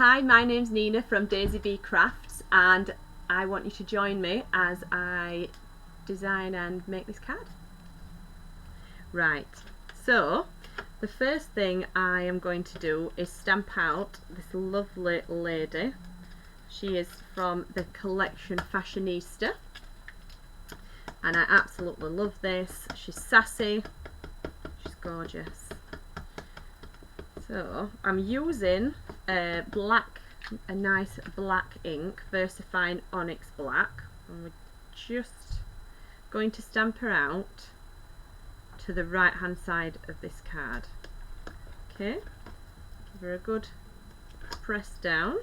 Hi, my name's Nina from Daisy Bee Crafts, and I want you to join me as I design and make this card. Right, so the first thing I am going to do is stamp out this lovely lady. She is from the collection Fashionista, and I absolutely love this. She's sassy, she's gorgeous. So I'm using a nice black ink, VersaFine Onyx Black, and we're just going to stamp her out to the right hand side of this card. Okay, give her a good press down,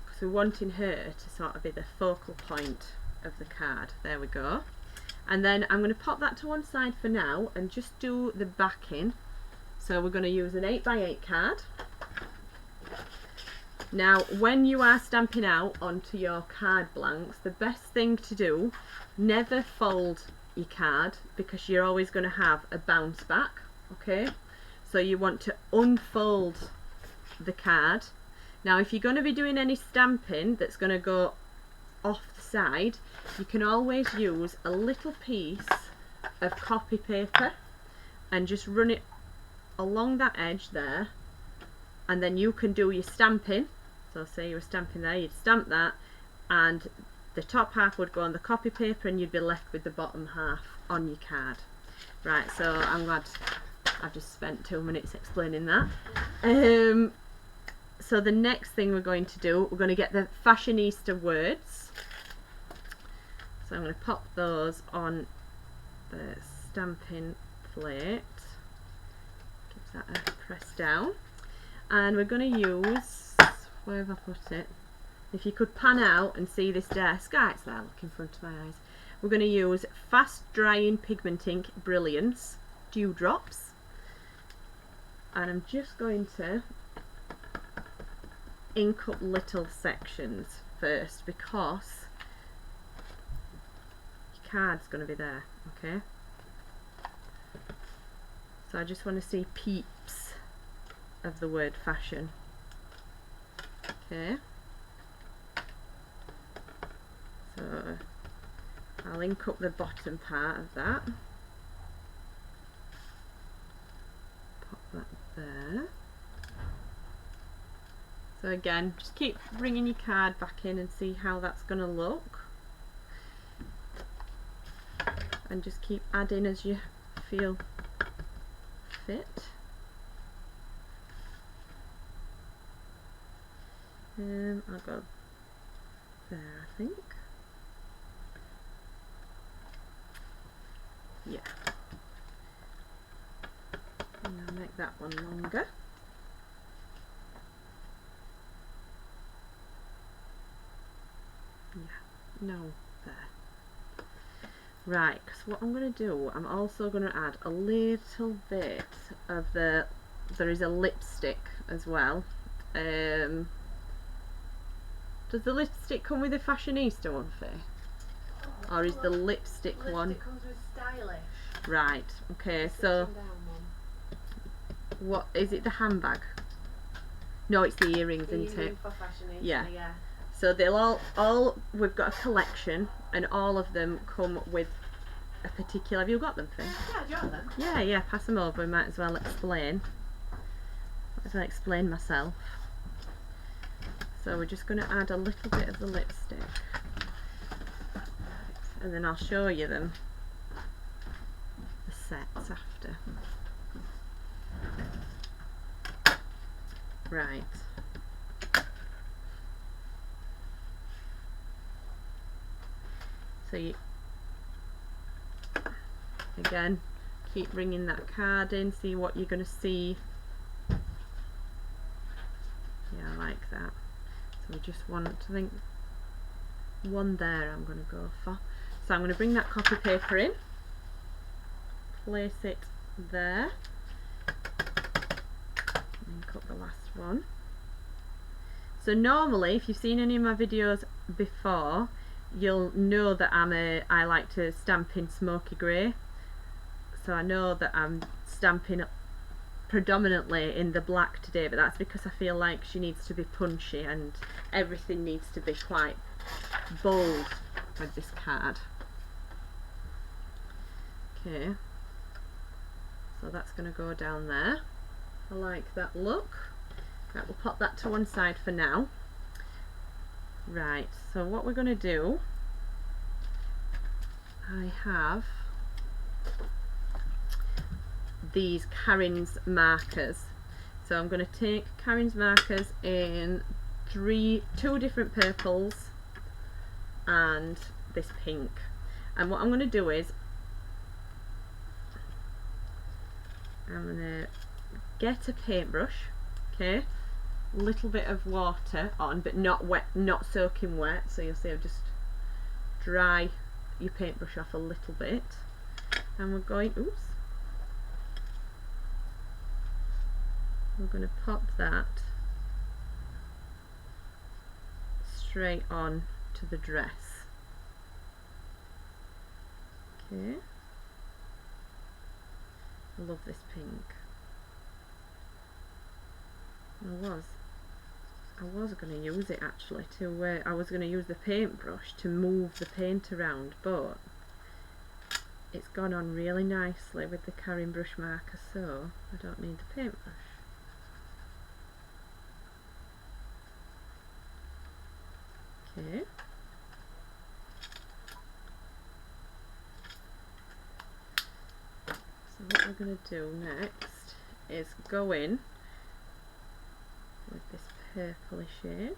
because we're wanting her to sort of be the focal point of the card. There we go. And then I'm going to pop that to one side for now and just do the backing. So we're going to use an 8x8 card. Now when you are stamping out onto your card blanks, the best thing to do, never fold your card, because you're always going to have a bounce back, okay? So you want to unfold the card. Now if you're going to be doing any stamping that's going to go off the side, you can always use a little piece of copy paper and just run it along that edge there, and then you can do your stamping. So say you were stamping there, you'd stamp that and the top half would go on the copy paper and you'd be left with the bottom half on your card. Right, so I'm glad I've just spent 2 minutes explaining that. So the next thing we're going to do, we're going to get the Fashionista words. So I'm going to pop those on the stamping plate. Give that a press down. And we're going to use, where have I put it? If you could pan out and see this desk, it's there, look in front of my eyes. We're going to use Fast Drying Pigment Ink Brilliance Dewdrops. And I'm just going to ink up little sections first, because your card's going to be there, okay? So I just want to see peeps of the word fashion. Okay, so I'll ink up the bottom part of that, pop that there. So again, just keep bringing your card back in and see how that's going to look, and just keep adding as you feel fit. I'll go there, I think. Yeah. And I'll make that one longer. Yeah, no, there. Right, because what I'm going to do, I'm also going to add a little bit of there is a lipstick as well. Does the lipstick come with a Fashionista one, Faye? Or is the lipstick one? Lipstick comes with Stylish. Right, okay, so what is it, the handbag? No, it's the earrings, isn't it? For Fashionista, yeah. Yeah. So they'll all we've got a collection, and all of them come with a particular. Have you got them, Faye? Yeah, do you want them? Yeah, pass them over. We might as well explain. Might as well explain myself. So we're just going to add a little bit of the lipstick, and then I'll show you them, the sets after. Right. So you, again, keep bringing that card in, see what you're going to see. Yeah, I like that. So we just want, I think, one there I'm going to go for. So I'm going to bring that copy paper in, place it there, and cut the last one. So normally, if you've seen any of my videos before, you'll know that I like to stamp in smoky grey. So I know that I'm stamping predominantly in the black today, but that's because I feel like she needs to be punchy and everything needs to be quite bold with this card. Okay, so that's going to go down there. I like that look. Right, we'll pop that to one side for now. Right, so what we're going to do, I have these Karin's Markers. So I'm going to take Karin's Markers in two different purples and this pink. And what I'm going to do is I'm going to get a paintbrush, okay, a little bit of water on, but not wet, not soaking wet, so you'll see I'll just dry your paintbrush off a little bit, and we're going to pop that straight on to the dress. Okay, I love this pink. I was going to use it actually to I was going to use the paintbrush to move the paint around, but it's gone on really nicely with the Karin brush marker, so I don't need the paintbrush. Okay. So what we're going to do next is go in with this purpley shade.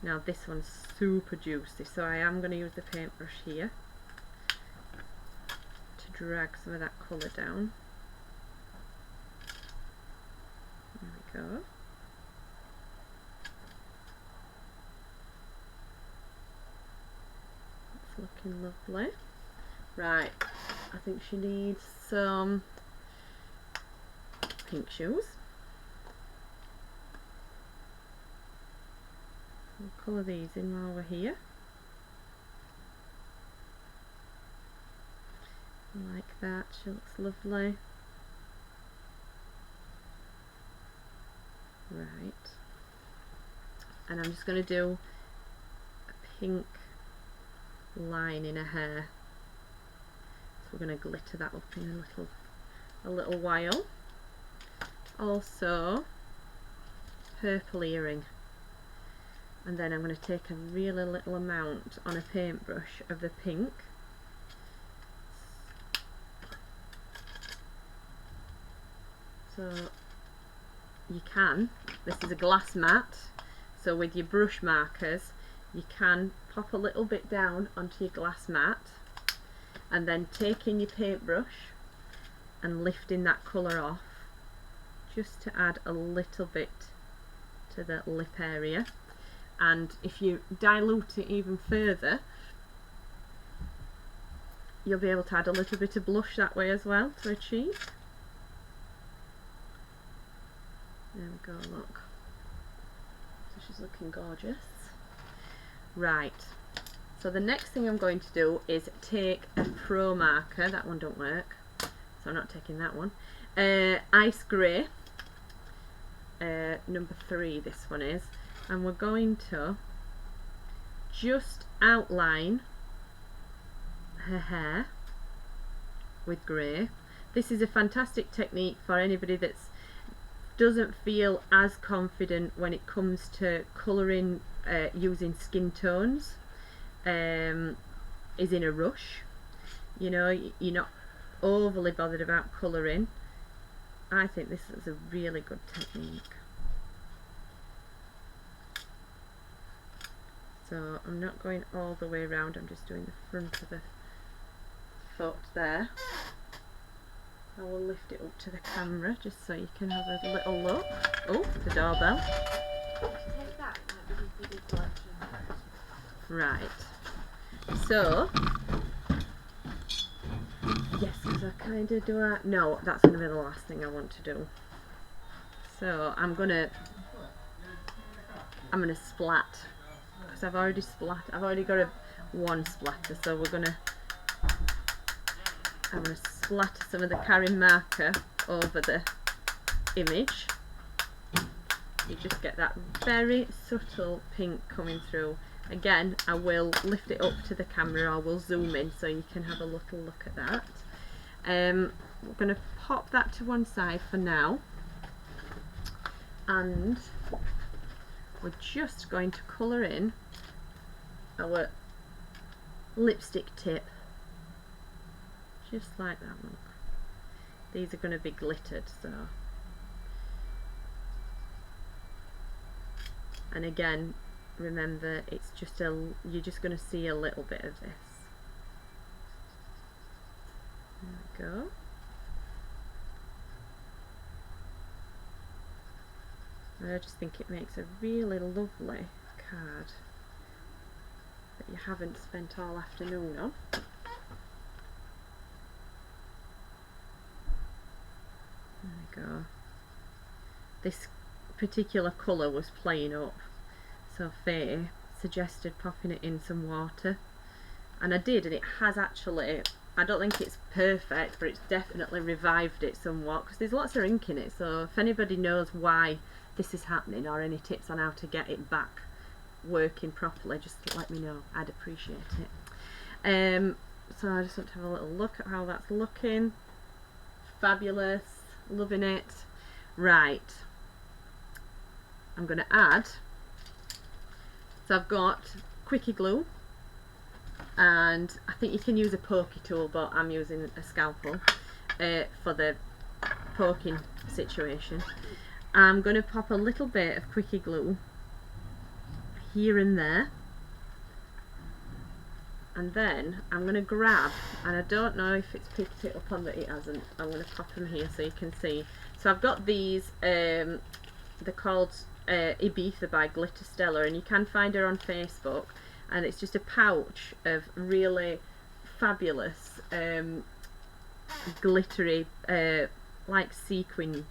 Now this one's super juicy, so I am going to use the paintbrush here to drag some of that colour down. There we go. It's looking lovely. Right, I think she needs some pink shoes. We'll colour these in while we're here. I like that, she looks lovely. Right, and I'm just going to do a pink line in her hair. So we're going to glitter that up in a little while. Also, purple earring. And then I'm going to take a really little amount on a paintbrush of the pink. So you can, this is a glass mat, so with your brush markers you can pop a little bit down onto your glass mat and then taking your paintbrush and lifting that colour off just to add a little bit to the lip area. And if you dilute it even further, you'll be able to add a little bit of blush that way as well to her cheek. There we go, look. So she's looking gorgeous. Right, so the next thing I'm going to do is take a pro marker. That one don't work, so I'm not taking that one. Ice Grey, number 3 this one is. And we're going to just outline her hair with grey. This is a fantastic technique for anybody that doesn't feel as confident when it comes to colouring using skin tones, is in a rush. You know, you're not overly bothered about colouring. I think this is a really good technique. So I'm not going all the way around, I'm just doing the front of the foot there. I will lift it up to the camera just so you can have a little look. Oh, the doorbell. Take that, it might be the bigger selection. Right. So, yes, because I kind of do that. No, that's going to be the last thing I want to do. So I'm gonna splat. Because I've already got one splatter, so I'm gonna splatter some of the Karin marker over the image, you just get that very subtle pink coming through. Again, I will lift it up to the camera, or we'll zoom in so you can have a little look at that. We're going to pop that to one side for now, and we're just going to colour in our lipstick tip, just like that. Look, these are going to be glittered, so, and again, remember, it's just you're just going to see a little bit of this. There we go. I just think it makes a really lovely card that you haven't spent all afternoon on. There we go. This particular colour was playing up, so Faye suggested popping it in some water, and I did, and it has actually, I don't think it's perfect, but it's definitely revived it somewhat, because there's lots of ink in it, so if anybody knows why this is happening, or any tips on how to get it back working properly, just let me know. I'd appreciate it. So I just want to have a little look at how that's looking. Fabulous, loving it. Right, I'm going to add, so I've got quickie glue, and I think you can use a pokey tool, but I'm using a scalpel for the poking situation. I'm going to pop a little bit of quickie glue here and there, and then I'm going to grab, and I don't know if it's picked it up on that, it hasn't, I'm going to pop them here so you can see. So I've got these, they're called Ibiza by Glitter Stella, and you can find her on Facebook, and it's just a pouch of really fabulous glittery, like sequin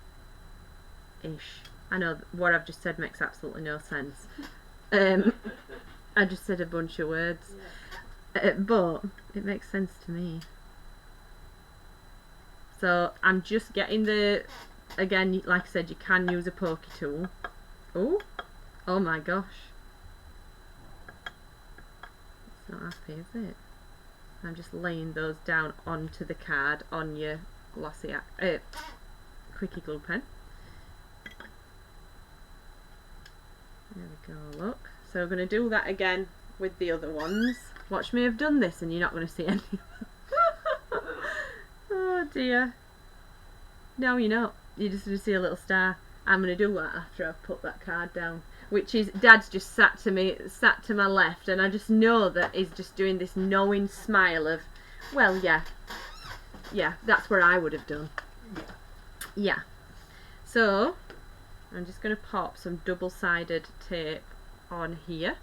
ish. I know what I've just said makes absolutely no sense. I just said a bunch of words, but it makes sense to me. So I'm just getting the, again, like I said, you can use a pokey tool. Oh my gosh, it's not happy, is it? I'm just laying those down onto the card on your glossy quickie glue pen. There we go, look. So we're going to do that again with the other ones. Watch me have done this and you're not going to see any. Oh dear. No, you're not. You're just going to see a little star. I'm going to do that after I've put that card down. Which is, Dad's just sat to my left, and I just know that he's just doing this knowing smile of, well, yeah, that's what I would have done. Yeah. So I'm just going to pop some double-sided tape on here.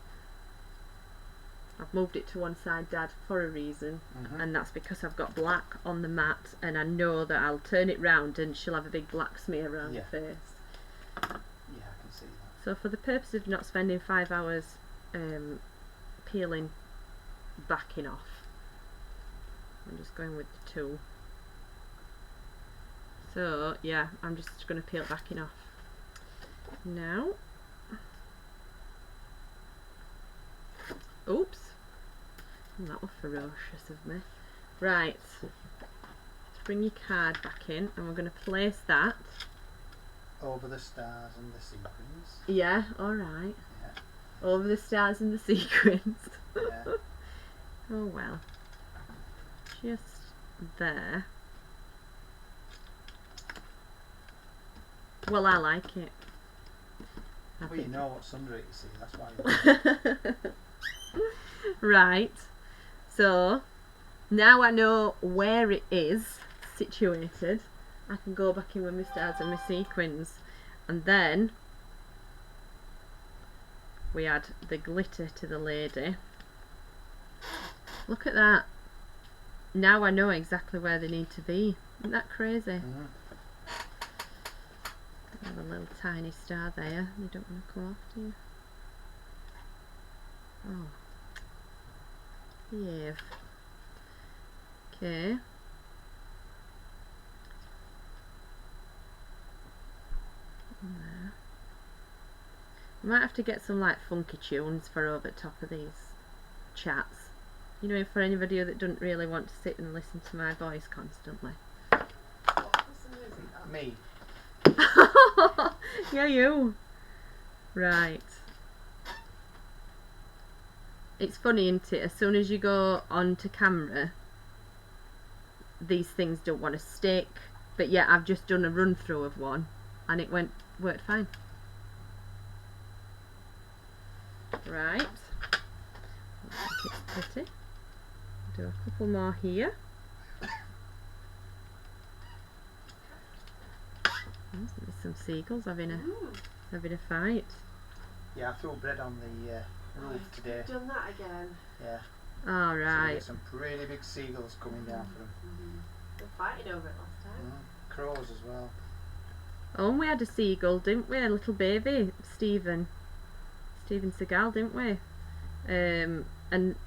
I've moved it to one side, Dad, for a reason, and that's because I've got black on the mat, and I know that I'll turn it round and she'll have a big black smear around her face. Yeah, I can see that. So for the purpose of not spending 5 hours peeling backing off, I'm just going with the tool. So yeah, I'm just going to peel backing off now. Oops, that was ferocious of me. Right, let's bring your card back in, and we're going to place that over the stars and the sequins. Yeah, alright. Yeah. Over the stars and the sequins. Yeah. Oh well. Just there. Well, I like it. Well, you know what's under it, you see, that's why you like it. Right, so now I know where it is situated, I can go back in with my stars and my sequins, and then we add the glitter to the lady. Look at that. Now I know exactly where they need to be. Isn't that crazy? Have a little tiny star there. You don't want to come off, do you? Oh. Yeah. Okay. There. I might have to get some like funky tunes for over the top of these chats. You know, for anybody that doesn't really want to sit and listen to my voice constantly. What's the music on? Me. Yeah, you. Right. It's funny, isn't it? As soon as you go onto camera, these things don't want to stick. But yeah, I've just done a run through of one, and it worked fine. Right. I think it's pretty. Do a couple more here. There's some seagulls having a fight. Yeah, I threw bread on the roof today. You've done that again. Yeah. All So we right. get some pretty big seagulls coming down for them. They were fighting over it last time. Crows as well. Oh, and we had a seagull, didn't we? A little baby, Stephen Seagal, didn't we? And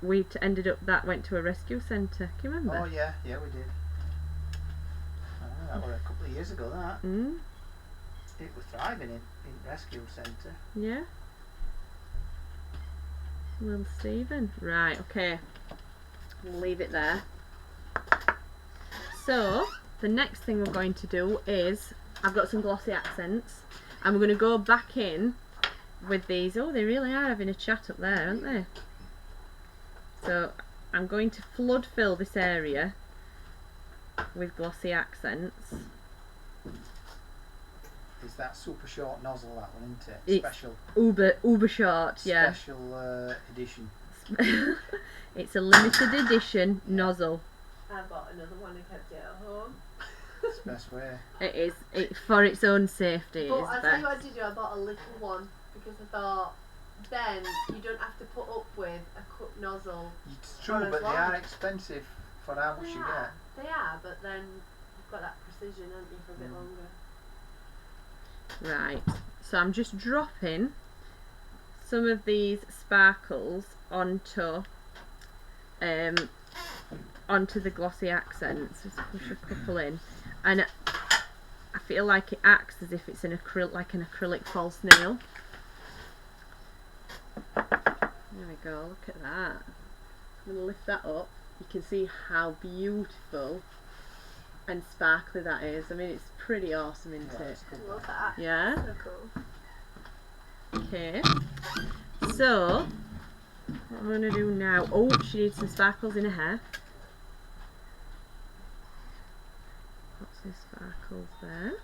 we ended up that went to a rescue centre. Can you remember? Oh yeah, we did. That was a couple of years ago. That it was thriving in rescue centre. Yeah. Little Stephen. Right. Okay. We'll leave it there. So the next thing we're going to do is I've got some glossy accents, and we're going to go back in with these. Oh, they really are having a chat up there, aren't they? So I'm going to flood fill this area with glossy accents. Is that super short nozzle, that one, isn't it? It's Special. Uber short, yeah. Special edition. It's a limited edition nozzle. I bought another one and kept it at home. It's the best way. It is. For its own safety. But It is I'll tell you best. what I did do, I bought a little one because I thought then you don't have to put up with a cut nozzle. It's true, Not as but they long. are expensive for how much you get. They are, but then you've got that precision, haven't you, for a bit longer. Right. So I'm just dropping some of these sparkles onto the glossy accents. Just push a couple in, and I feel like it acts as if it's an acrylic false nail. There we go. Look at that. I'm going to lift that up. You can see how beautiful and sparkly that is. I mean, it's pretty awesome, isn't Yeah, it? it's good. Love that. Yeah. So cool. Okay. So what I'm going to do now. Oh, she needs some sparkles in her hair. Put some sparkles there.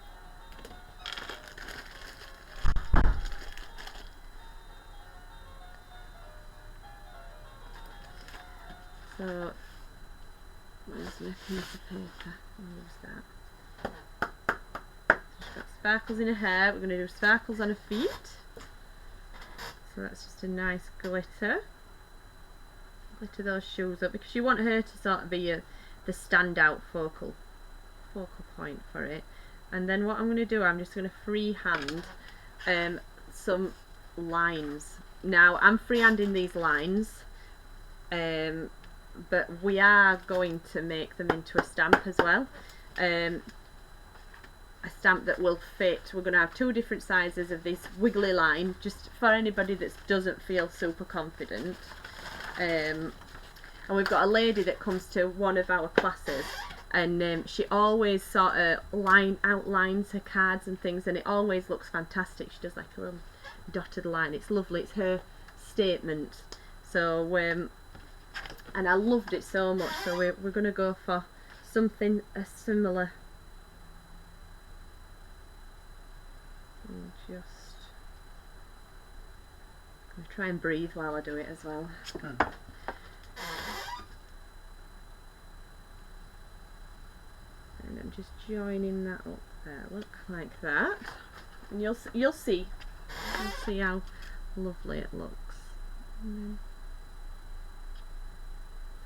So where's my piece of paper? I'll use that. So she's got sparkles in her hair. We're going to do sparkles on her feet. So that's just a nice glitter. Glitter those shoes up because you want her to sort of be the standout focal point for it. And then what I'm going to do, I'm just going to freehand some lines. Now I'm freehanding these lines, but we are going to make them into a stamp as well. A stamp that will fit. We're going to have two different sizes of this wiggly line, just for anybody that doesn't feel super confident. And we've got a lady that comes to one of our classes, and she always sort of outlines her cards and things, and it always looks fantastic. She does like a little dotted line. It's lovely. It's her statement. So and I loved it so much. So we're going to go for something similar. I'm going to try and breathe while I do it as well. And I'm just joining that up there. Look like that, and you'll see how lovely it looks. And then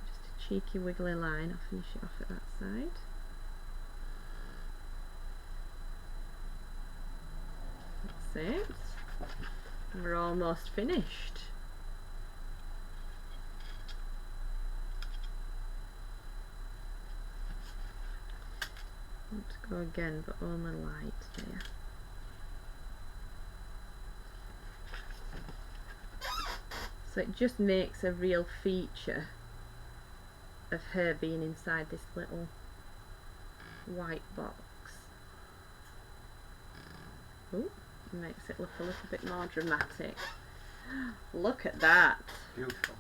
just a cheeky wiggly line. I'll finish it off at that side. That's it. We're almost finished. Want to go again, but only light there. So it just makes a real feature of her being inside this little white box. Ooh, makes it look a little bit more dramatic. Look at that. Beautiful.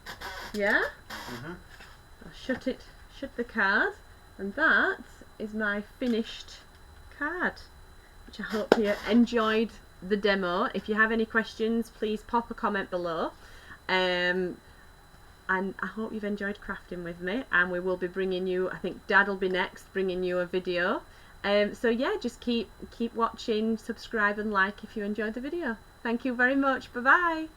Yeah? Mhm. I'll shut the card, and that is my finished card, which I hope you enjoyed the demo. If you have any questions, please pop a comment below. And I hope you've enjoyed crafting with me, and we will be bringing you, I think Dad will be next, bringing you a video. So yeah, just keep watching, subscribe and like if you enjoyed the video. Thank you very much. Bye bye.